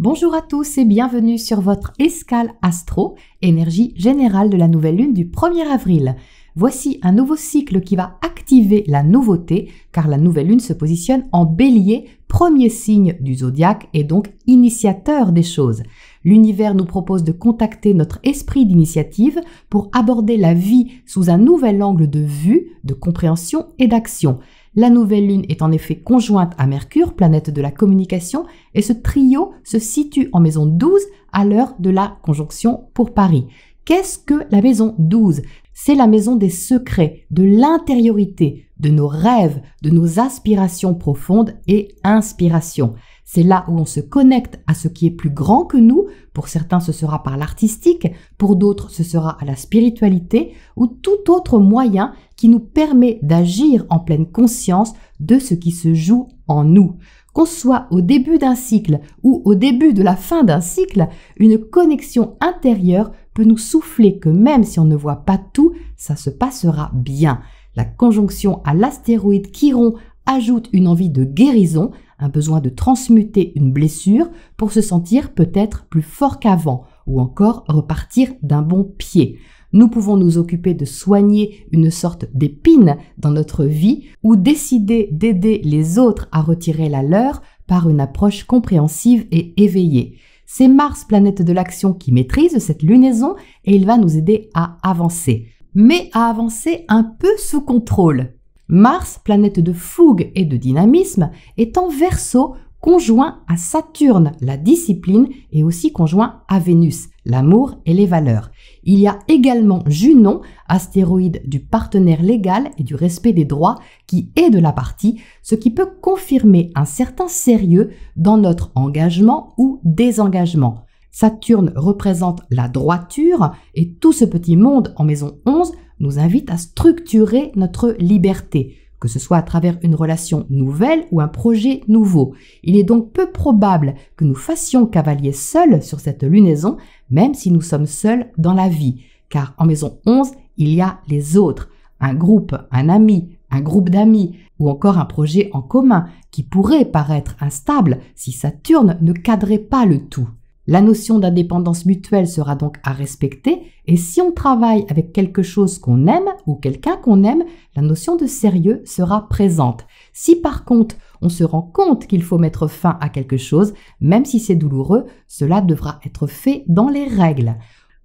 Bonjour à tous et bienvenue sur votre escale astro, énergie générale de la nouvelle lune du 1er avril. Voici un nouveau cycle qui va activer la nouveauté car la nouvelle lune se positionne en bélier, premier signe du zodiaque et donc initiateur des choses. L'univers nous propose de contacter notre esprit d'initiative pour aborder la vie sous un nouvel angle de vue, de compréhension et d'action. La nouvelle lune est en effet conjointe à Mercure, planète de la communication, et ce trio se situe en maison 12 à l'heure de la conjonction pour Paris. Qu'est-ce que la maison 12? C'est la maison des secrets, de l'intériorité, de nos rêves, de nos aspirations profondes et inspirations. C'est là où on se connecte à ce qui est plus grand que nous. Pour certains, ce sera par l'artistique, pour d'autres, ce sera à la spiritualité ou tout autre moyen qui nous permet d'agir en pleine conscience de ce qui se joue en nous. Qu'on soit au début d'un cycle ou au début de la fin d'un cycle, une connexion intérieure peut nous souffler que même si on ne voit pas tout, ça se passera bien. La conjonction à l'astéroïde Chiron ajoute une envie de guérison, un besoin de transmuter une blessure pour se sentir peut-être plus fort qu'avant ou encore repartir d'un bon pied. Nous pouvons nous occuper de soigner une sorte d'épine dans notre vie ou décider d'aider les autres à retirer la leur par une approche compréhensive et éveillée. C'est Mars, planète de l'action, qui maîtrise cette lunaison et il va nous aider à avancer. Mais à avancer un peu sous contrôle. Mars, planète de fougue et de dynamisme, est en Verseau, conjoint à Saturne, la discipline, et aussi conjoint à Vénus, l'amour et les valeurs. Il y a également Junon, astéroïde du partenaire légal et du respect des droits, qui est de la partie, ce qui peut confirmer un certain sérieux dans notre engagement ou désengagement. Saturne représente la droiture et tout ce petit monde en maison 11 nous invite à structurer notre liberté, que ce soit à travers une relation nouvelle ou un projet nouveau. Il est donc peu probable que nous fassions cavalier seuls sur cette lunaison, même si nous sommes seuls dans la vie. Car en maison 11, il y a les autres, un groupe, un ami, un groupe d'amis ou encore un projet en commun qui pourrait paraître instable si Saturne ne cadrait pas le tout. La notion d'indépendance mutuelle sera donc à respecter et si on travaille avec quelque chose qu'on aime ou quelqu'un qu'on aime, la notion de sérieux sera présente. Si par contre on se rend compte qu'il faut mettre fin à quelque chose, même si c'est douloureux, cela devra être fait dans les règles.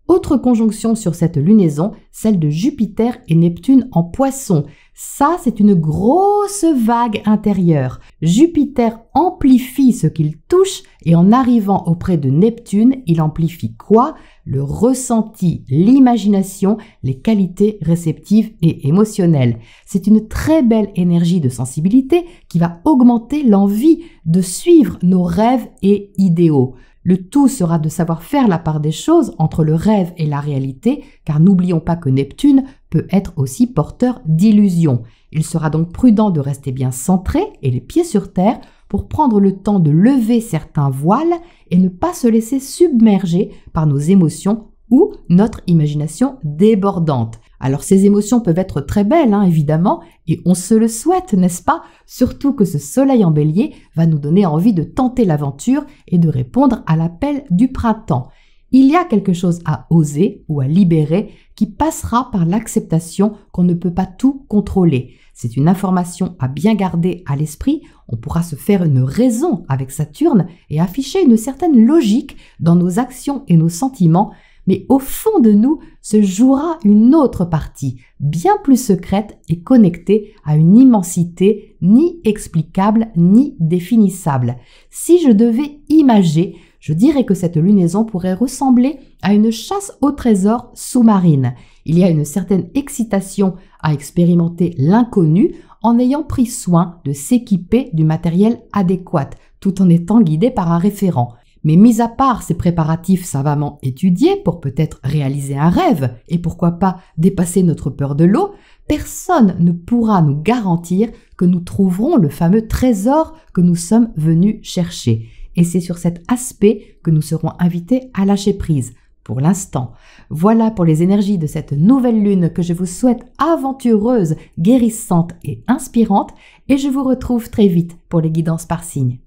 Autre conjonction sur cette lunaison, celle de Jupiter et Neptune en Poisson. Ça, c'est une grosse vague intérieure. Jupiter amplifie ce qu'il touche et en arrivant auprès de Neptune, il amplifie quoi? Le ressenti, l'imagination, les qualités réceptives et émotionnelles. C'est une très belle énergie de sensibilité qui va augmenter l'envie de suivre nos rêves et idéaux. Le tout sera de savoir faire la part des choses entre le rêve et la réalité, car n'oublions pas que Neptune peut être aussi porteur d'illusions. Il sera donc prudent de rester bien centré et les pieds sur terre pour prendre le temps de lever certains voiles et ne pas se laisser submerger par nos émotions ou notre imagination débordante. Alors ces émotions peuvent être très belles, évidemment, et on se le souhaite, n'est-ce pas? Surtout que ce soleil en bélier va nous donner envie de tenter l'aventure et de répondre à l'appel du printemps. Il y a quelque chose à oser ou à libérer qui passera par l'acceptation qu'on ne peut pas tout contrôler. C'est une information à bien garder à l'esprit. On pourra se faire une raison avec Saturne et afficher une certaine logique dans nos actions et nos sentiments, mais au fond de nous se jouera une autre partie, bien plus secrète et connectée à une immensité ni explicable ni définissable. Si je devais imager, je dirais que cette lunaison pourrait ressembler à une chasse au trésor sous-marine. Il y a une certaine excitation à expérimenter l'inconnu en ayant pris soin de s'équiper du matériel adéquat, tout en étant guidé par un référent. Mais mis à part ces préparatifs savamment étudiés pour peut-être réaliser un rêve et pourquoi pas dépasser notre peur de l'eau, personne ne pourra nous garantir que nous trouverons le fameux trésor que nous sommes venus chercher. Et c'est sur cet aspect que nous serons invités à lâcher prise. Pour l'instant, voilà pour les énergies de cette nouvelle lune que je vous souhaite aventureuse, guérissante et inspirante et je vous retrouve très vite pour les guidances par signe.